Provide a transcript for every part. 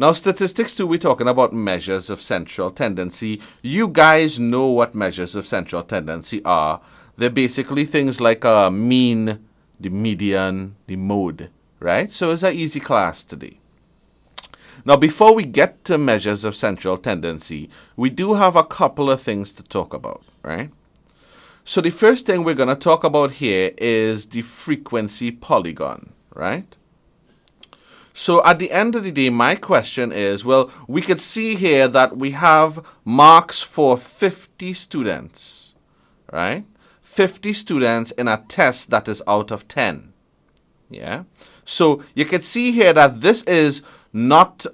Now, statistics 2, we're talking about measures of central tendency. You guys know what measures of central tendency are. They're basically things like a mean, the median, the mode, right? So it's an easy class today. Now, before we get to measures of central tendency, we do have a couple of things to talk about, right? So the first thing we're going to talk about here is the frequency polygon, right? So at the end of the day, my question is, well, we could see here that we have marks for 50 students, right? 50 students in a test that is out of 10. Yeah. So you can see here that this is not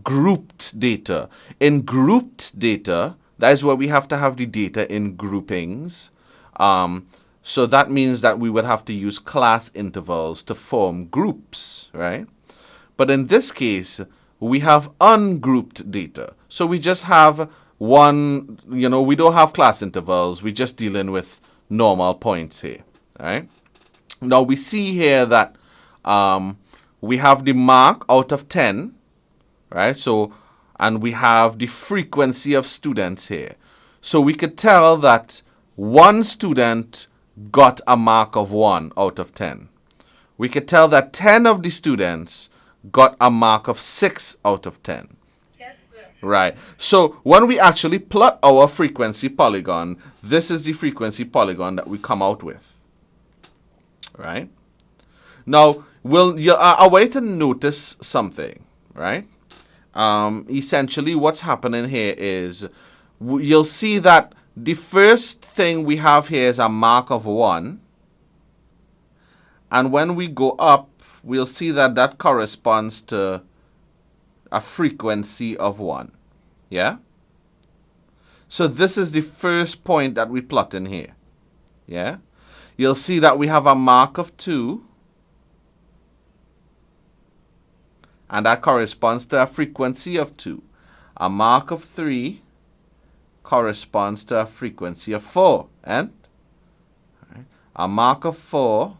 grouped data. In grouped data, that is where we have to have the data in groupings. So that means that we would have to use class intervals to form groups, right? But in this case, we have ungrouped data. So we just have one, we don't have class intervals. We're just dealing with normal points here, right? Now we see here that we have the mark out of 10, right? So, and we have the frequency of students here. So we could tell that one student got a mark of 1 out of 10. We could tell that 10 of the students got a mark of 6 out of 10. Yes, sir. Right. So when we actually plot our frequency polygon, this is the frequency polygon that we come out with. Right? Now, a way to notice something, right? Essentially, what's happening here is you'll see that the first thing we have here is a mark of 1. And when we go up, we'll see that that corresponds to a frequency of 1. Yeah? So this is the first point that we plot in here. Yeah? You'll see that we have a mark of 2. And that corresponds to a frequency of 2. A mark of 3 corresponds to a frequency of 4. And a mark of 4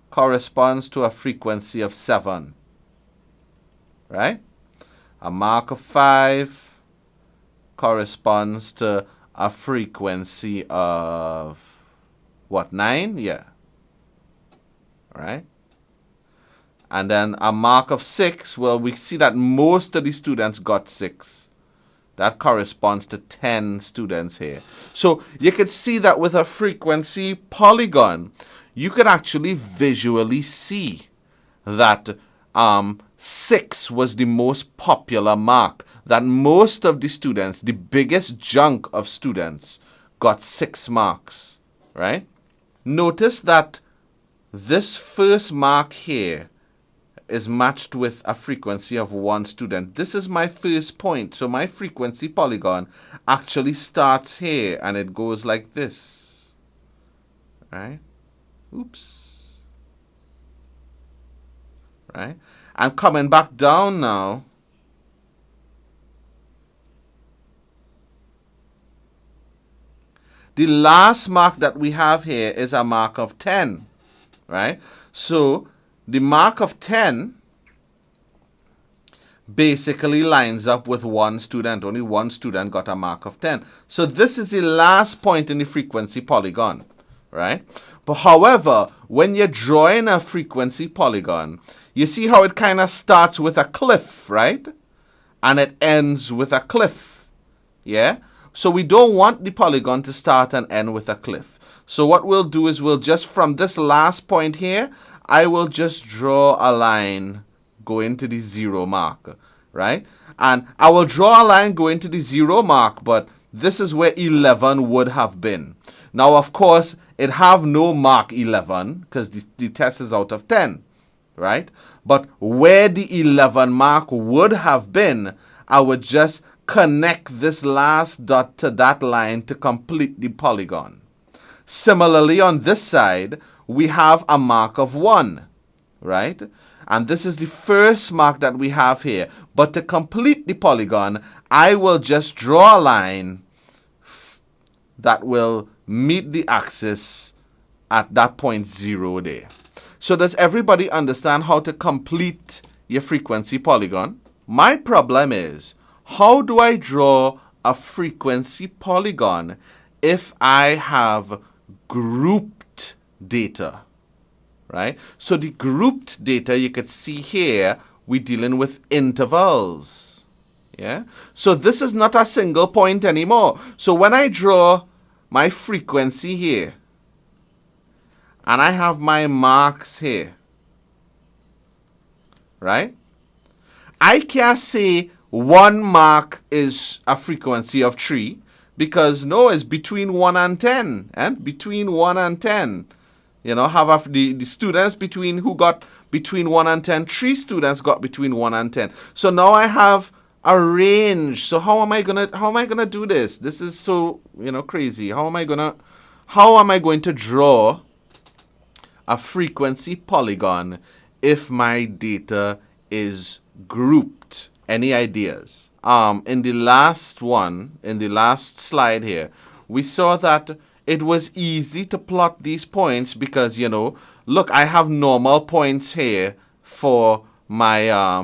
corresponds to a frequency of 7. Right? A mark of 5 corresponds to a frequency of what, 9? Yeah. Right? And then a mark of 6, well, we see that most of the students got 6. That corresponds to 10 students here. So you can see that with a frequency polygon, you can actually visually see that 6 was the most popular mark, that most of the students, the biggest chunk of students, got 6 marks, right? Notice that this first mark here is matched with a frequency of 1 student. This is my first point. So my frequency polygon actually starts here and it goes like this. Right? Oops. Right? And coming back down now. The last mark that we have here is a mark of 10. Right? So the mark of 10 basically lines up with 1 student. Only 1 student got a mark of 10. So this is the last point in the frequency polygon, right? But however, when you're drawing a frequency polygon, you see how it kind of starts with a cliff, right? And it ends with a cliff, yeah? So we don't want the polygon to start and end with a cliff. So what we'll do is we'll just, from this last point here, I will just draw a line going to the 0 mark, right? And I will draw a line going to the 0 mark, but this is where 11 would have been. Now, of course, it have no mark 11 because the test is out of 10, right? But where the 11 mark would have been, I would just connect this last dot to that line to complete the polygon. Similarly, on this side, we have a mark of 1, right? And this is the first mark that we have here. But to complete the polygon, I will just draw a line that will meet the axis at that point 0 there. So does everybody understand how to complete your frequency polygon. My problem is, how do I draw a frequency polygon if I have grouped data? Right? So the grouped data, you could see here, we're dealing with intervals. Yeah? So this is not a single point anymore. So when I draw my frequency here, and I have my marks here, right? I can't say one mark is a frequency of 3 because no, it's between 1 and 10, and between 1 and 10. You know, the students who got between 1 and 10, 3 students got between 1 and 10. So now I have a range. So how am I gonna do this? This is so, crazy. How am I going to draw a frequency polygon if my data is grouped? Any ideas? In the last slide here, we saw that it was easy to plot these points because, look, I have normal points here for my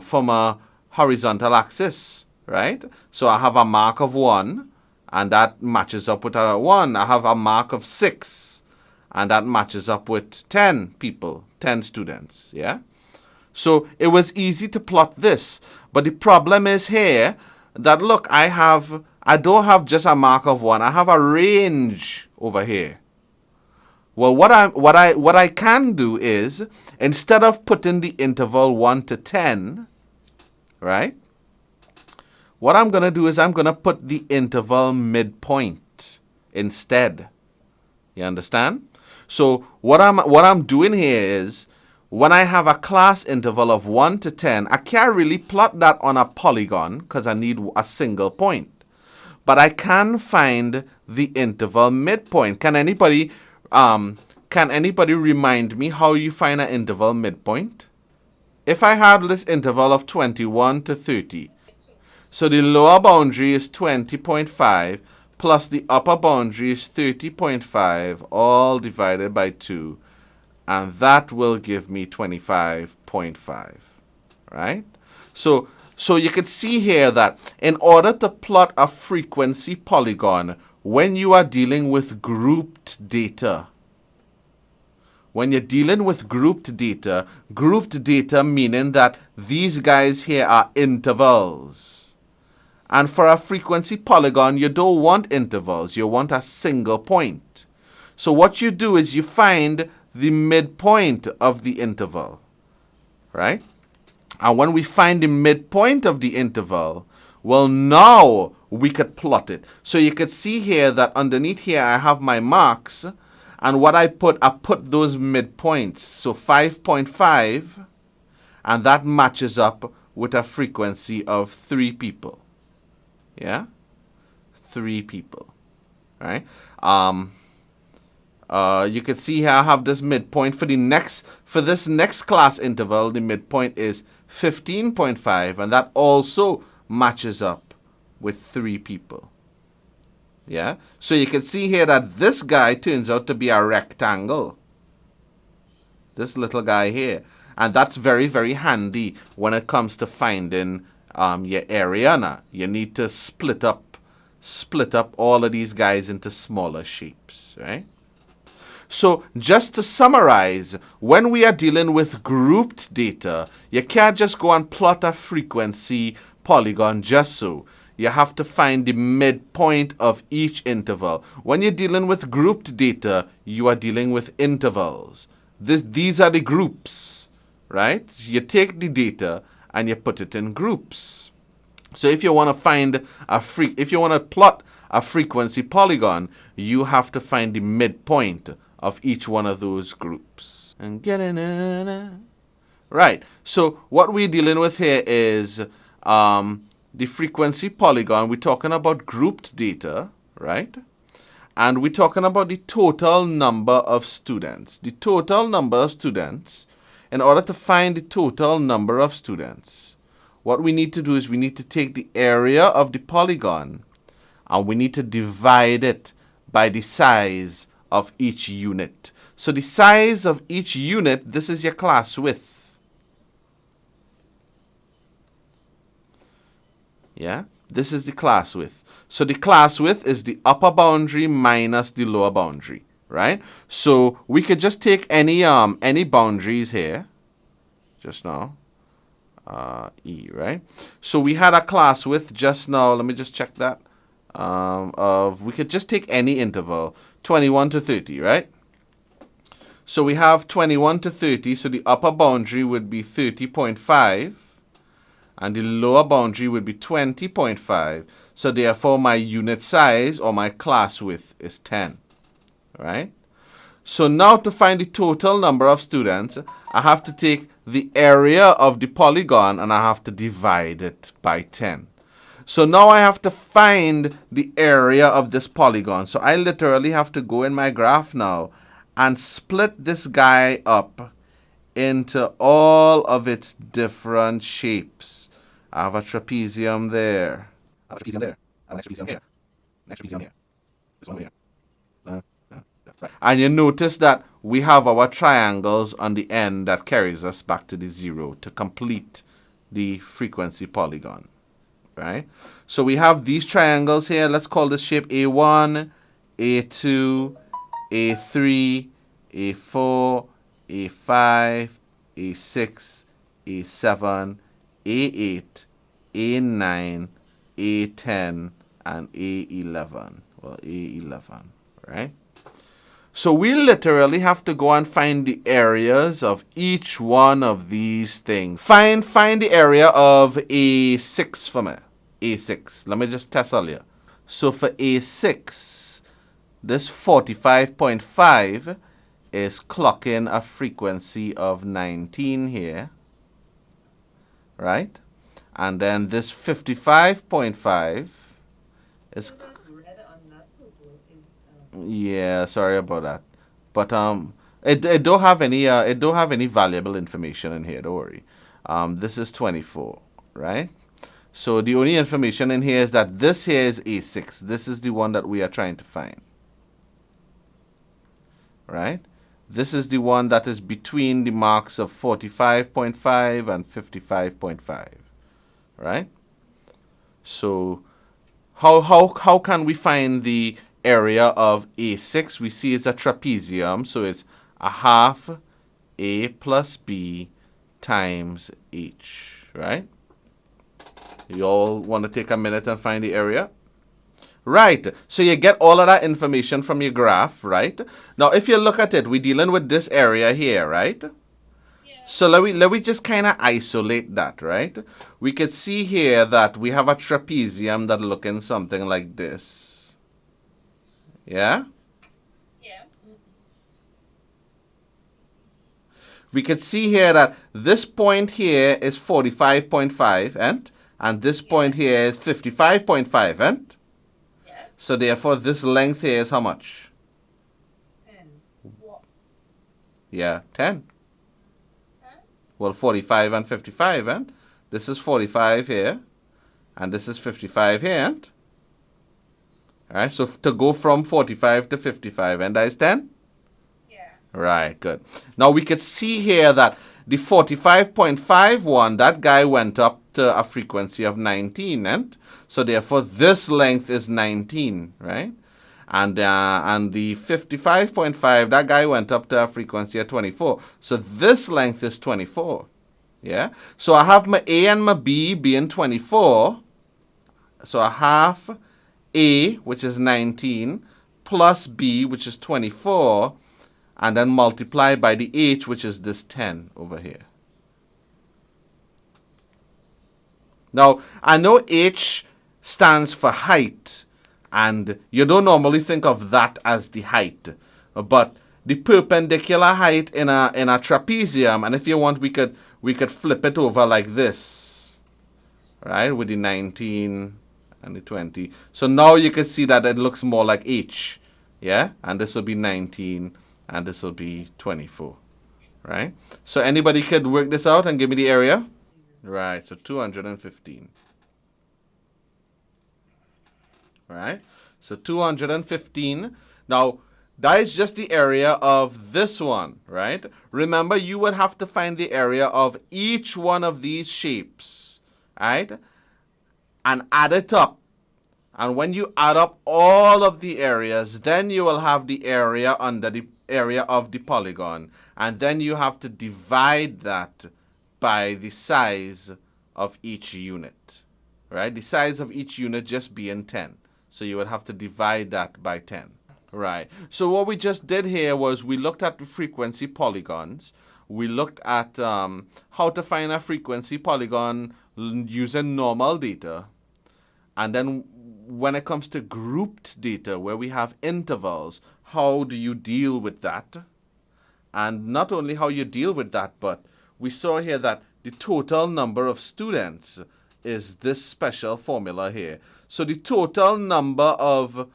horizontal axis, right? So I have a mark of 1, and that matches up with a 1. I have a mark of 6, and that matches up with 10 people, 10 students, yeah? So it was easy to plot this. But the problem is here that, look, I don't have just a mark of 1. I have a range over here. Well, what I can do is, instead of putting the interval 1 to 10, right? What I'm going to do is I'm going to put the interval midpoint instead. You understand? So what I'm doing here is, when I have a class interval of 1 to 10, I can't really plot that on a polygon because I need a single point. But I can find the interval midpoint. Can anybody remind me how you find an interval midpoint? If I have this interval of 21 to 30, so the lower boundary is 20.5 plus the upper boundary is 30.5, all divided by 2. And that will give me 25.5, right? So you can see here that in order to plot a frequency polygon, when you are dealing with grouped data, grouped data meaning that these guys here are intervals. And for a frequency polygon, you don't want intervals. You want a single point. So what you do is you find the midpoint of the interval, right? And when we find the midpoint of the interval, well, now we could plot it. So you could see here that underneath here I have my marks, and what I put those midpoints. So 5.5, and that matches up with a frequency of 3 people. Yeah? 3 people, right? You can see here I have this midpoint for this next class interval. The midpoint is 15.5, and that also matches up with 3 people. Yeah, so you can see here that this guy turns out to be a rectangle. This little guy here, and that's very, very handy when it comes to finding your area. Now you need to split up all of these guys into smaller shapes, right? So just to summarize, when we are dealing with grouped data, you can't just go and plot a frequency polygon just so. You have to find the midpoint of each interval. When you're dealing with grouped data, you are dealing with intervals. These are the groups, right? You take the data and you put it in groups. So if you want to plot a frequency polygon, you have to find the midpoint of each one of those groups. And right. So what we're dealing with here is the frequency polygon. We're talking about grouped data, right? And we're talking about the total number of students. The total number of students, in order to find the total number of students, what we need to do is we need to take the area of the polygon and we need to divide it by the size of each unit. So the size of each unit, this is your class width. Yeah, this is the class width. So the class width is the upper boundary minus the lower boundary, right? So we could just take any boundaries here, just now, E, right? So we had a class width just now. Let me just check that. We could just take any interval, 21 to 30, right? So we have 21 to 30. So the upper boundary would be 30.5. And the lower boundary would be 20.5. So therefore, my unit size or my class width is 10. Right? So now to find the total number of students, I have to take the area of the polygon and I have to divide it by 10. So now I have to find the area of this polygon. So I literally have to go in my graph now and split this guy up into all of its different shapes. I have a trapezium there. I have a trapezium there. I have a trapezium here. Next trapezium here. This one here. Right. And you notice that we have our triangles on the end that carries us back to the 0 to complete the frequency polygon. Right? So we have these triangles here. Let's call this shape A1, A2, A3, A4, A5, A6, A7, A8, A9, A10, and A11. Well, A11, right? So we literally have to go and find the areas of each one of these things. Find the area of A6 for me. A6. Let me just test earlier. So for A6, this 45.5 is clocking a frequency of 19 here. Right? And then this 55.5 is... Yeah, sorry about that. But it don't have any valuable information in here, don't worry. This is 24, right? So the only information in here is that this here is A6. This is the one that we are trying to find. Right? This is the one that is between the marks of 45.5 and 55.5. Right? So how can we find the area of A6? We see it's a trapezium, so it's a half A plus B times H, right? You all want to take a minute and find the area? Right, so you get all of that information from your graph, right? Now, if you look at it, we're dealing with this area here, right? Yeah. So let me just kind of isolate that, right? We could see here that we have a trapezium that looking something like this. Yeah? Yeah. We could see here that this point here is 45.5, and this point here is 55.5, and? So therefore, this length here is how much? 10. What? Yeah, 10. 10? Well, 45 and 55, and this is 45 here, and this is 55 here, and? All right, so to go from 45 to 55, and that is 10? Yeah. Right, good. Now we could see here that the 45.5 one, that guy went up to a frequency of 19, and so therefore this length is 19, right? And the 55.5, that guy went up to a frequency of 24. So this length is 24. Yeah? So I have my A and my B being 24. So I have A, which is 19, plus B, which is 24, and then multiply by the H, which is this 10 over here. Now, I know H stands for height, and you don't normally think of that as the height, but the perpendicular height in a trapezium, and if you want, we could flip it over like this, right, with the 19 and the 20. So now you can see that it looks more like H, yeah, and this will be 19 and this will be 24, right? So anybody could work this out and give me the area? Right, so 215. Right, so 215. Now, that is just the area of this one, right? Remember, you would have to find the area of each one of these shapes, right? and add it up. And when you add up all of the areas, then you will have the area under the area of the polygon. And then you have to divide that by the size of each unit. Right? The size of each unit just being 10. So you would have to divide that by 10. Right. So what we just did here was we looked at the frequency polygons. We looked at how to find a frequency polygon using normal data. And then when it comes to grouped data where we have intervals, how do you deal with that? And not only how you deal with that, but we saw here that the total number of students is this special formula here. So the total number of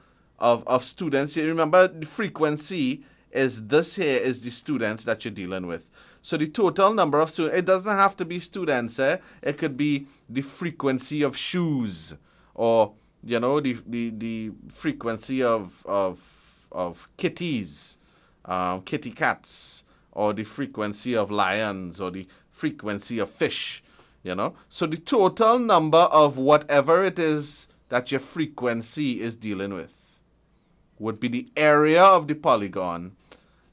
students, you remember the frequency is this here is the students that you're dealing with. So the total number of students, it doesn't have to be students, it could be the frequency of shoes, or you know, the frequency of kitties, kitty cats, or the frequency of lions, or the frequency of fish, you know. So the total number of whatever it is that your frequency is dealing with would be the area of the polygon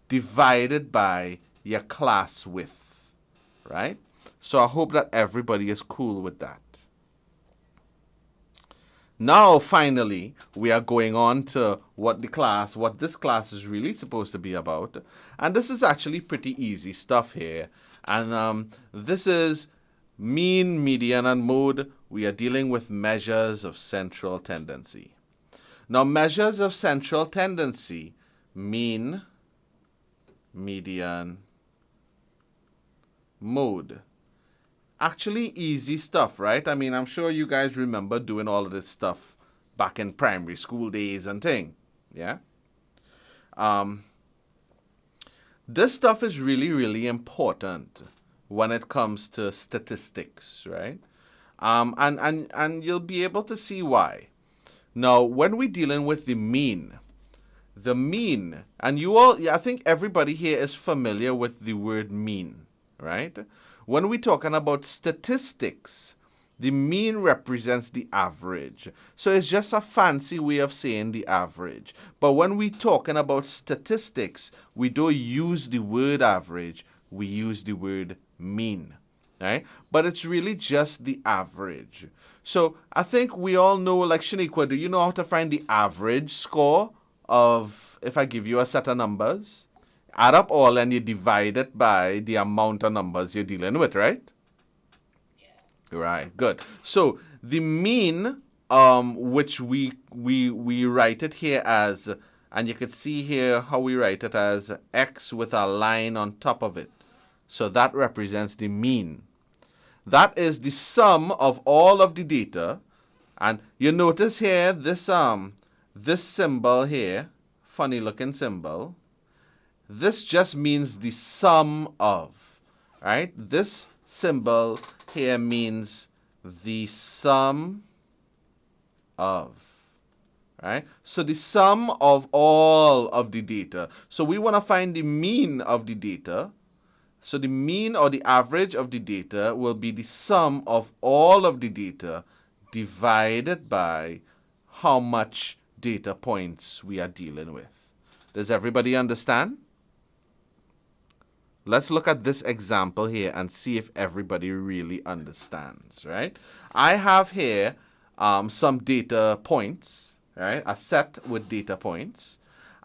divided by your class width, right? So I hope that everybody is cool with that. Now, finally, we are going on to what this class is really supposed to be about. And this is actually pretty easy stuff here. And this is mean, median, and mode. We are dealing with measures of central tendency. Now, measures of central tendency, mean, median, mode. Actually easy stuff, right? I mean, I'm sure you guys remember doing all of this stuff back in primary school days and thing. Yeah? This stuff is really, really important when it comes to statistics, right? And you'll be able to see why. Now, when we're dealing with the mean, and you all, I think everybody here is familiar with the word mean, right? When we're talking about statistics, the mean represents the average. So it's just a fancy way of saying the average. But when we're talking about statistics, we don't use the word average, we use the word mean. Right? But it's really just the average. So I think we all know, like Shaniqua, do you know how to find the average score of, if I give you a set of numbers? Add up all and you divide it by the amount of numbers you're dealing with, right? Yeah. Right, good. So the mean, which we write it here as, and you can see here how we write it as x with a line on top of it. So that represents the mean. That is the sum of all of the data. And you notice here this symbol here, funny looking symbol. This just means the sum of, right? This symbol here means the sum of, right? So the sum of all of the data. So we want to find the mean of the data. So the mean or the average of the data will be the sum of all of the data divided by how much data points we are dealing with. Does everybody understand? Let's look at this example here and see if everybody really understands, right? I have here some data points, right? A set with data points.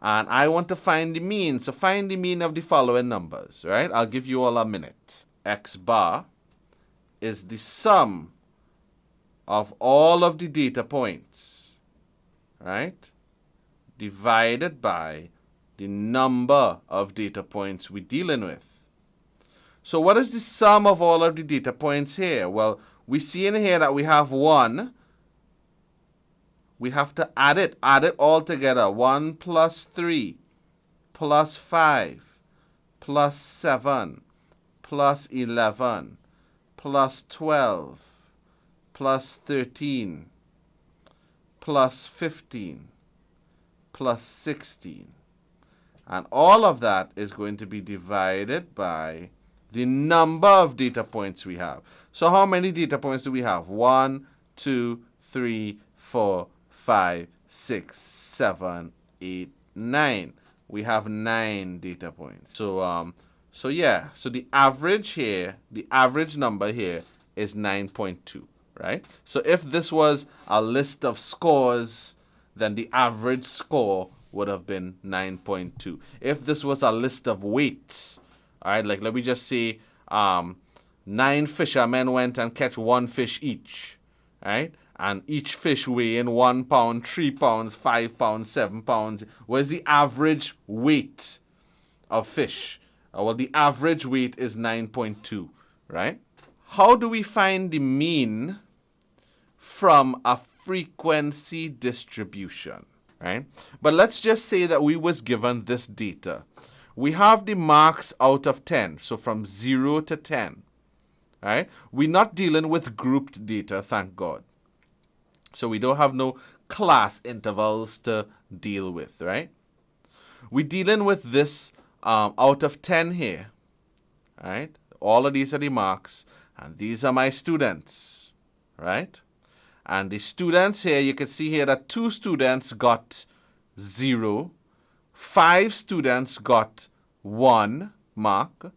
And I want to find the mean. So find the mean of the following numbers, right? I'll give you all a minute. X bar is the sum of all of the data points, right? Divided by the number of data points we're dealing with. So what is the sum of all of the data points here? Well, we see in here that we have 1. We have to add it all together. 1 plus 3 plus 5 plus 7 plus 11 plus 12 plus 13 plus 15 plus 16. And all of that is going to be divided by the number of data points we have. So how many data points do we have? 1, 2, 3, 4, 5, 6, 7, 8, 9. We have 9 data points. So yeah, so the average here, the average number here is 9.2, right? So if this was a list of scores, then the average score would have been 9.2. If this was a list of weights, all right, like let me just say 9 fishermen went and catch 1 fish each, right? And each fish weighing 1 pound, 3 pounds, 5 pounds, 7 pounds. Where's the average weight of fish? Well, the average weight is 9.2, right? How do we find the mean from a frequency distribution, right? But let's just say that we was given this data. We have the marks out of 10, so from 0 to 10, right? We're not dealing with grouped data, thank God. So we don't have no class intervals to deal with, right? We're dealing with this out of 10 here, right? All of these are the marks, and these are my students, right? And the students here, you can see here that 2 students got 0, 5 students got 1 mark,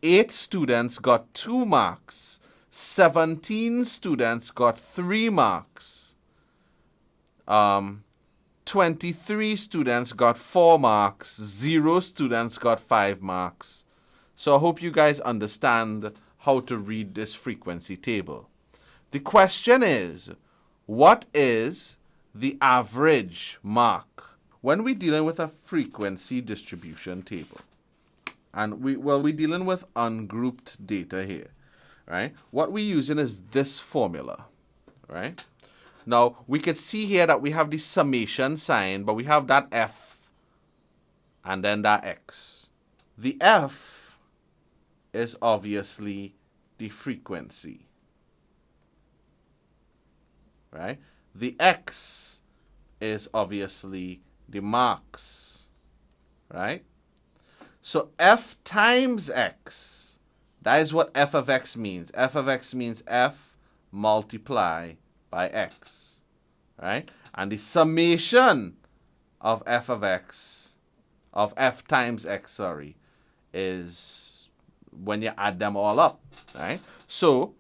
8 students got 2 marks, 17 students got 3 marks, 23 students got 4 marks, 0 students got 5 marks. So I hope you guys understand how to read this frequency table. The question is, what is the average mark? When we're dealing with a frequency distribution table, and we're dealing with ungrouped data here, right? What we're using is this formula, right? Now, we can see here that we have the summation sign, but we have that F and then that X. The F is obviously the frequency, right? The X is obviously the marks, right? So F times X, that is what F of X means. F of X means F multiply by X, right? And the summation of F of X, of F times X, is when you add them all up, right? So,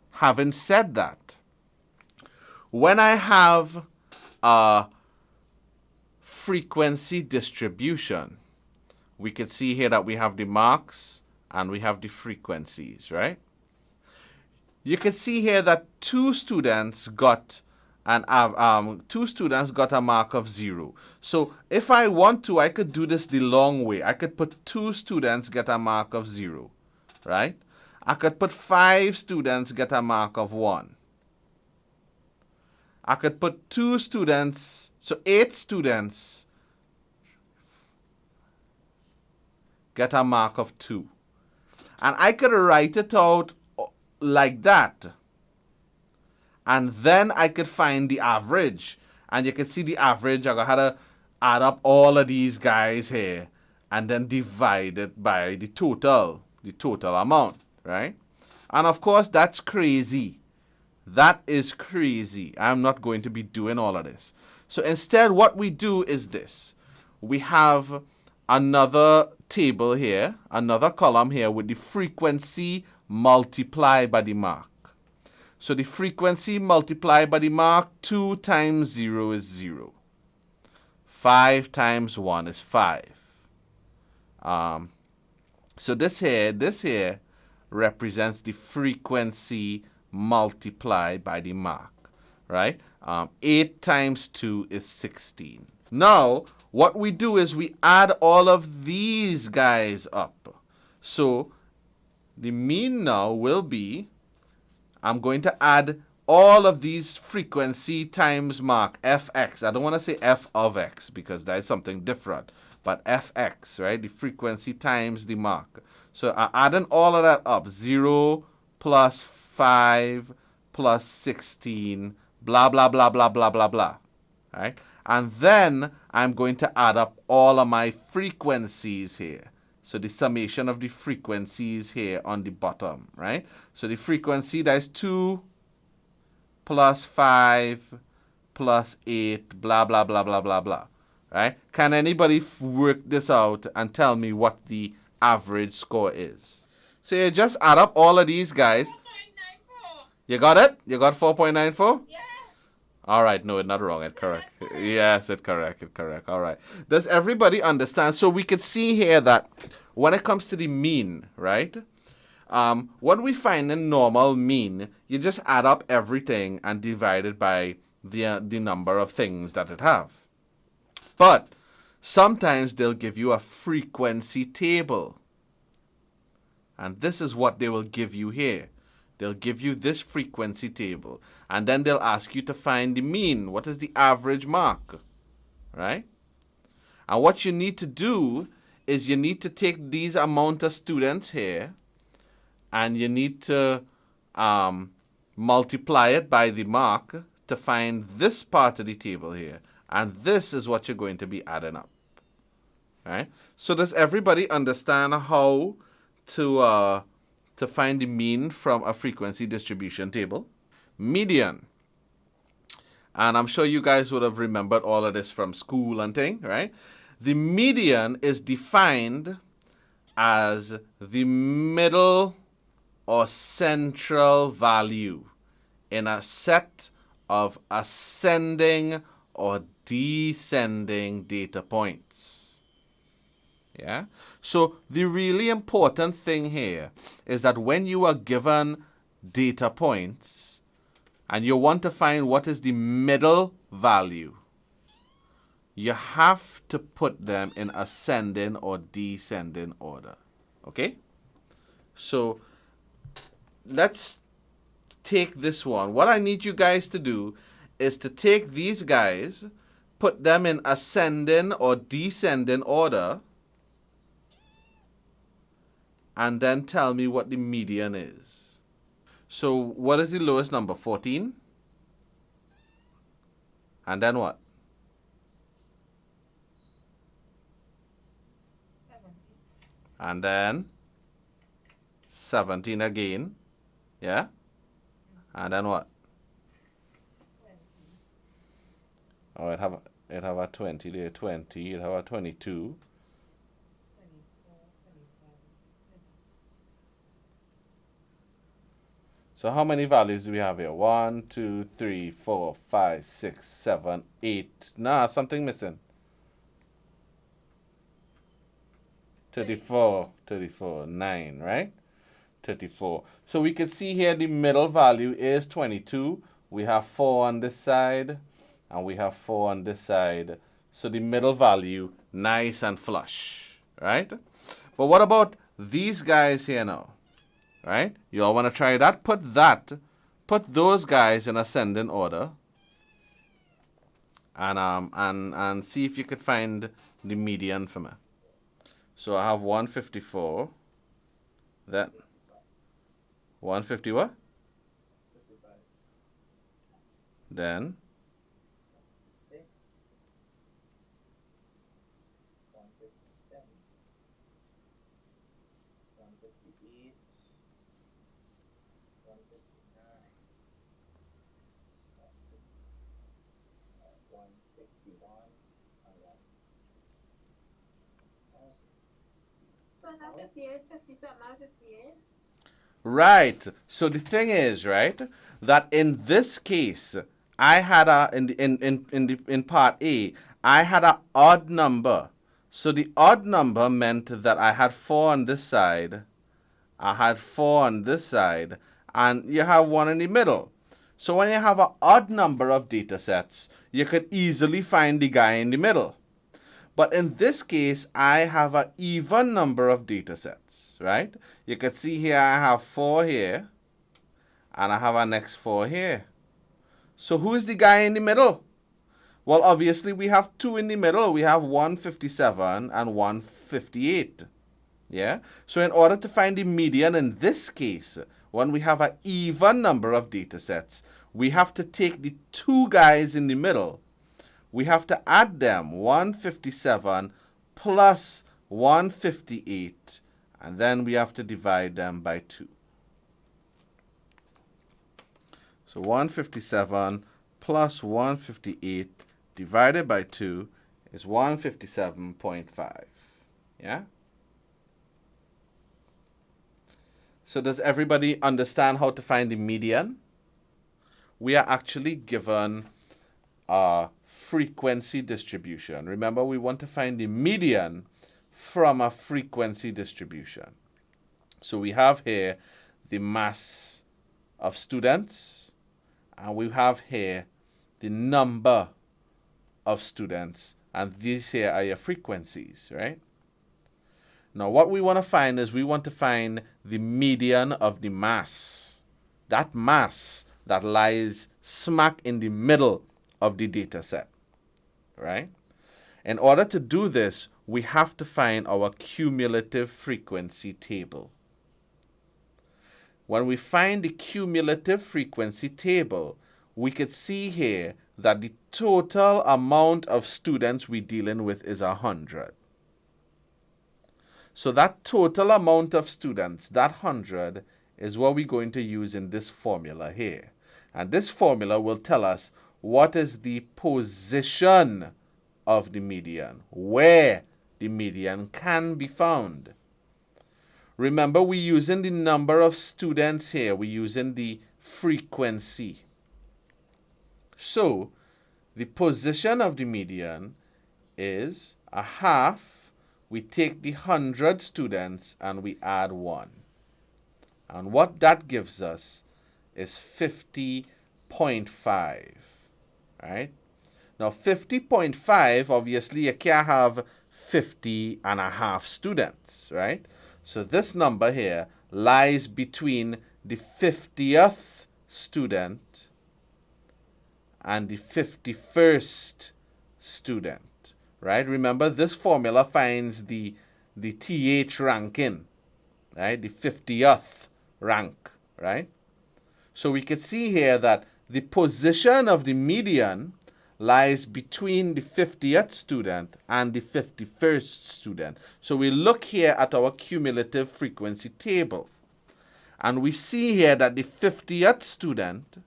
having said that, when I have a frequency distribution, we can see here that we have the marks and we have the frequencies, right? You can see here that 2 students got a mark of 0. So if I want to, I could do this the long way. I could put 2 students get a mark of 0, right? I could put 5 students get a mark of 1. I could put 2 students, so 8 students get a mark of 2. And I could write it out like that. And then I could find the average. And you can see the average. I had to add up all of these guys here and then divide it by the total amount, right? And of course, that's crazy. That is crazy. I'm not going to be doing all of this. So instead, what we do is this. We have another table here, another column here with the frequency multiplied by the mark. So the frequency multiplied by the mark, 2 times 0 is 0. 5 times 1 is 5. So this here represents the frequency multiplied by the mark, right? 8 times 2 is 16. Now, what we do is we add all of these guys up. So the mean now will be, I'm going to add all of these frequency times mark, fx. I don't want to say f of x because that is something different. But fx, right? The frequency times the mark. So I'm adding all of that up. 0 plus 5 plus 16, blah, blah, blah, blah, blah, blah, blah. Right? And then I'm going to add up all of my frequencies here. So the summation of the frequencies here on the bottom, right? So the frequency, that is 2 plus 5 plus 8, blah, blah, blah, blah, blah, blah. Right? Can anybody work this out and tell me what the average score is? So you just add up all of these guys. 4.94. You got it? You got 4.94? Yeah. All right, no, it's not wrong. It's correct. Yes, it's correct. It's correct. All right. Does everybody understand? So we could see here that when it comes to the mean, right? What we find in normal mean, you just add up everything and divide it by the number of things that it have. But sometimes they'll give you a frequency table. And this is what they will give you here. They'll give you this frequency table. And then they'll ask you to find the mean. What is the average mark? Right? And what you need to do is you need to take these amount of students here and you need to multiply it by the mark to find this part of the table here. And this is what you're going to be adding up. Right? So does everybody understand how to find the mean from a frequency distribution table? Median. And I'm sure you guys would have remembered all of this from school and thing, right? The median is defined as the middle or central value in a set of ascending or descending data points. Yeah? So the really important thing here is that when you are given data points and you want to find what is the middle value, you have to put them in ascending or descending order. Okay? So let's take this one. What I need you guys to do is to take these guys, put them in ascending or descending order, and then tell me what the median is. So what is the lowest number? 14? And then what? 70. And then 17 again. Yeah? And then what? 20. Oh, it have a 20 there, 20, it have a 22. 24, 25. So how many values do we have here? 1, 2, 3, 4, 5, 6, 7, 8. Nah, something missing. 34, 9, right? 34. So we can see here the middle value is 22. We have 4 on this side, and we have 4 on this side. So the middle value, nice and flush, right? But what about these guys here now? Right? You all want to try that? Put those guys in ascending order, and see if you could find the median for me. So I have 154. That 150 what? Then 58, 57, 58. right. So the thing is, right, that in this case, I had in part A, I had an odd number. So the odd number meant that I had 4 on this side, I had 4 on this side, and you have 1 in the middle. So when you have an odd number of data sets, you could easily find the guy in the middle. But in this case, I have an even number of data sets, right? You can see here I have 4 here, and I have a next 4 here. So who is the guy in the middle? Well, obviously we have 2 in the middle. We have 157 and 158. Yeah? So in order to find the median in this case, when we have an even number of data sets, we have to take the 2 guys in the middle. We have to add them, 157 plus 158, and then we have to divide them by 2. So 157 plus 158 divided by 2 is 157.5. Yeah? So does everybody understand how to find the median? We are actually given a frequency distribution. Remember, we want to find the median from a frequency distribution. So we have here the mass of students, and we have here the number of students, and these here are your frequencies, right? Now what we want to find is we want to find the median of the mass. That mass that lies smack in the middle of the data set, right? In order to do this, we have to find our cumulative frequency table. When we find the cumulative frequency table, we could see here that the total amount of students we're dealing with is 100. So that total amount of students, that 100, is what we're going to use in this formula here. And this formula will tell us what is the position of the median, where the median can be found. Remember, we're using the number of students here. We're using the frequency. So the position of the median is a half. We take the 100 students and we add 1. And what that gives us is 50.5. Right? Now 50.5, obviously you can't have 50 and a half students, right? So this number here lies between the 50th student and the 51st student. Right? Remember, this formula finds the TH ranking, right? The 50th rank, right? So we can see here that the position of the median lies between the 50th student and the 51st student. So we look here at our cumulative frequency table, and we see here that the 50th student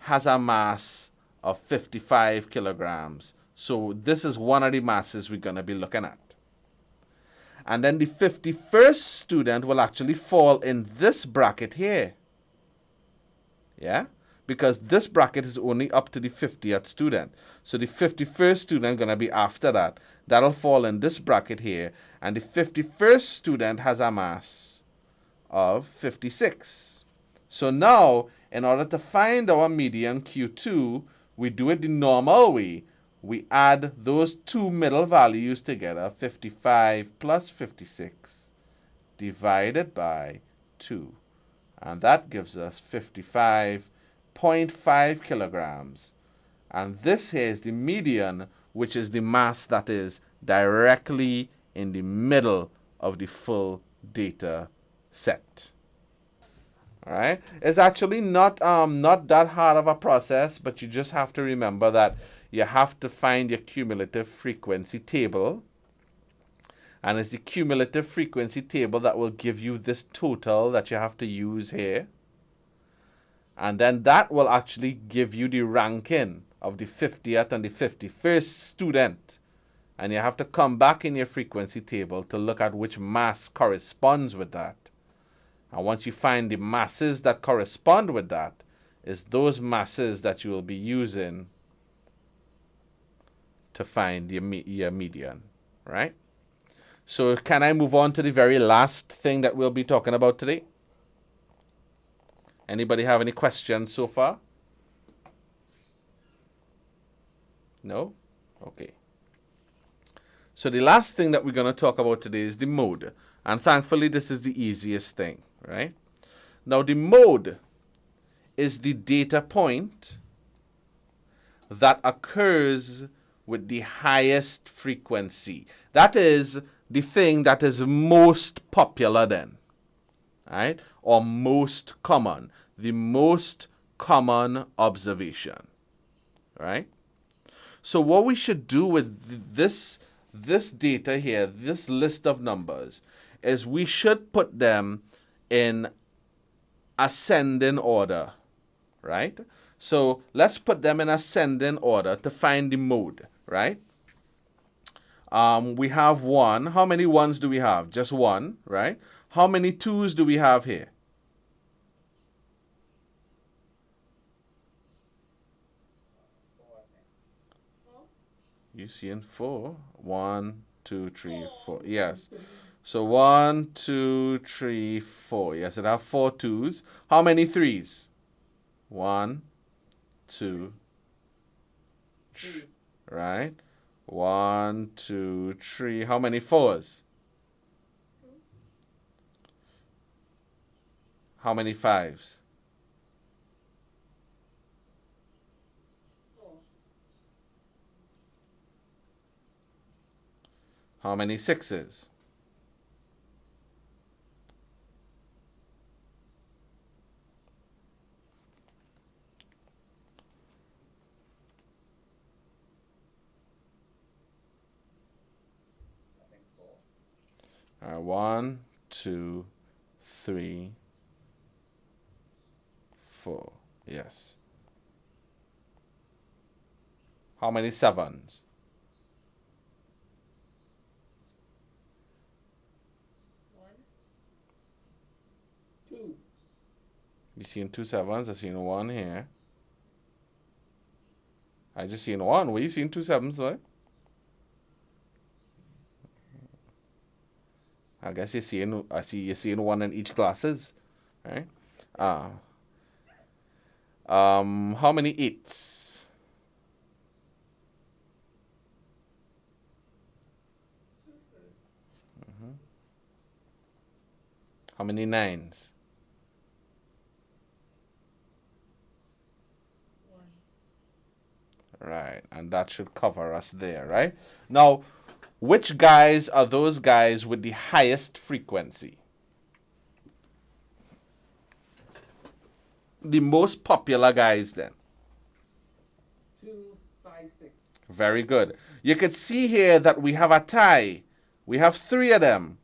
has a mass of 55 kilograms. So this is one of the masses we're going to be looking at. And then the 51st student will actually fall in this bracket here. Yeah? Because this bracket is only up to the 50th student. So the 51st student going to be after that. That'll fall in this bracket here. And the 51st student has a mass of 56. So now, in order to find our median Q2, we do it the normal way. We add those two middle values together, 55 plus 56, divided by 2. And that gives us 55.5 kilograms. And this here is the median, which is the mass that is directly in the middle of the full data set. All right? It's actually not that hard of a process, but you just have to remember that you have to find your cumulative frequency table. And it's the cumulative frequency table that will give you this total that you have to use here. And then that will actually give you the ranking of the 50th and the 51st student. And you have to come back in your frequency table to look at which mass corresponds with that. And once you find the masses that correspond with that, is those masses that you will be using to find your median, right? So can I move on to the very last thing that we'll be talking about today? Anybody have any questions so far? No? Okay. So the last thing that we're going to talk about today is the mode. And thankfully, this is the easiest thing, right? Now, the mode is the data point that occurs with the highest frequency. That is the thing that is most popular then, right? Or most common. The most common observation, right? So what we should do with this data here, this list of numbers, is we should put them in ascending order, right? So let's put them in ascending order to find the mode, right? We have 1. How many 1s do we have? Just 1, right? How many 2s do we have here? You seeing 4? 1, 2, 3, 4. Yes. So 1, 2, 3, 4. Yes, it have 4 2s. How many 3s? 1, 2, right? 1, 2, 3. How many 4s? How many 5s? 4. How many 6s? 1, 2, 3, 4. Yes. How many 7s? 1. 2. You seen 2 7s? I seen 1 here. I just seen 1. Where you seen 2 7s, right? I guess you're seeing 1 in each classes, right? How many 8s? 2. How many 9s? 1. Right, and that should cover us there, right? Now, which guys are those guys with the highest frequency? The most popular guys then. 2, 5, 6. Very good. You could see here that we have a tie. We have 3 of them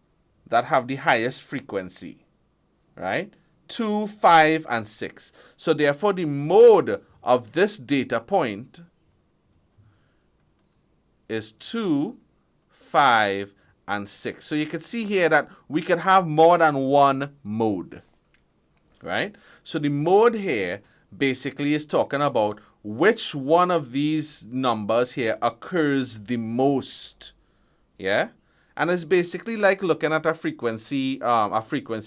that have the highest frequency, right? 2, 5, and 6. So therefore, the mode of this data point is 2, 5, and 6. So you can see here that we can have more than one mode, right? So the mode here basically is talking about which one of these numbers here occurs the most, yeah? And it's basically like looking at a frequency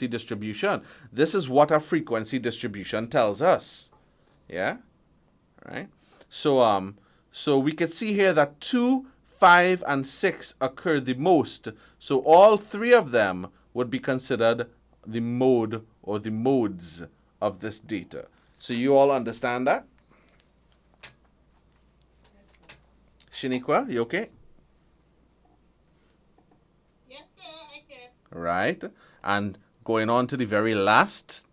distribution. This is what a frequency distribution tells us, yeah? Right? So we can see here that 2, 5, and 6 occur the most. So all 3 of them would be considered the mode or the modes of this data. So you all understand that? Shaniqua, you okay? Yes, sir, I can. Right. And going on to the very last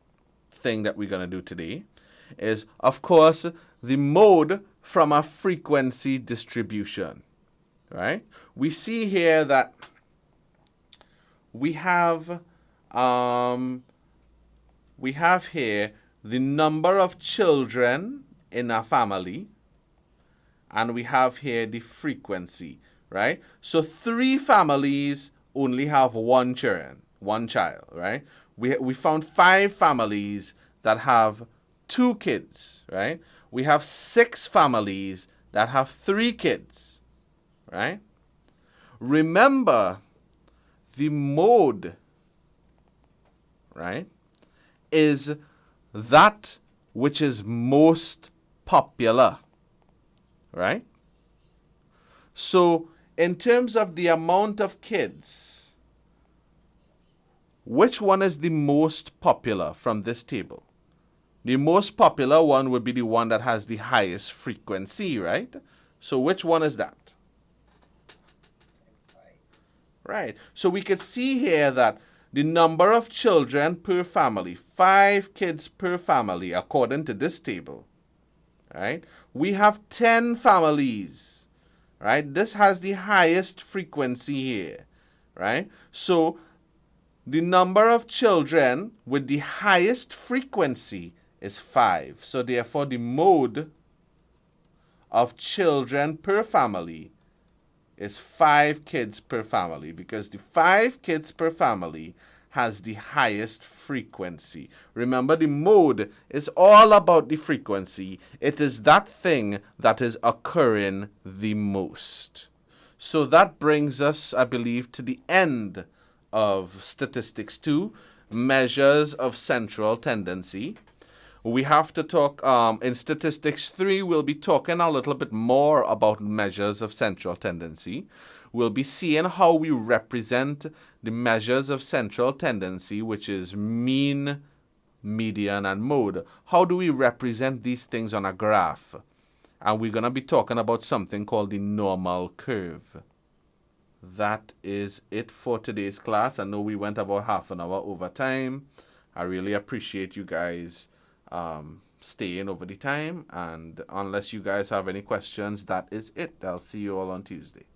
thing that we're going to do today is, of course, the mode from a frequency distribution. Right? We see here that we have here the number of children in a family, and we have here the frequency, right? So 3 families only have one child, right? We found 5 families that have 2 kids, right? We have 6 families that have 3 kids, right? Remember, the mode, right, is that which is most popular, right? So in terms of the amount of kids, which one is the most popular from this table? The most popular one would be the one that has the highest frequency, right? So which one is that? Right. So we could see here that the number of children per family, 5 kids per family, according to this table, right? We have 10 families, right? This has the highest frequency here, right? So the number of children with the highest frequency is 5. So therefore, the mode of children per family is 5 kids per family, because the 5 kids per family has the highest frequency. Remember, the mode is all about the frequency. It is that thing that is occurring the most. So that brings us, I believe, to the end of Statistics 2, Measures of Central Tendency. We have to talk, in Statistics 3, we'll be talking a little bit more about measures of central tendency. We'll be seeing how we represent the measures of central tendency, which is mean, median, and mode. How do we represent these things on a graph? And we're going to be talking about something called the normal curve. That is it for today's class. I know we went about half an hour over time. I really appreciate you guys staying over the time, and unless you guys have any questions, that is it. I'll see you all on Tuesday.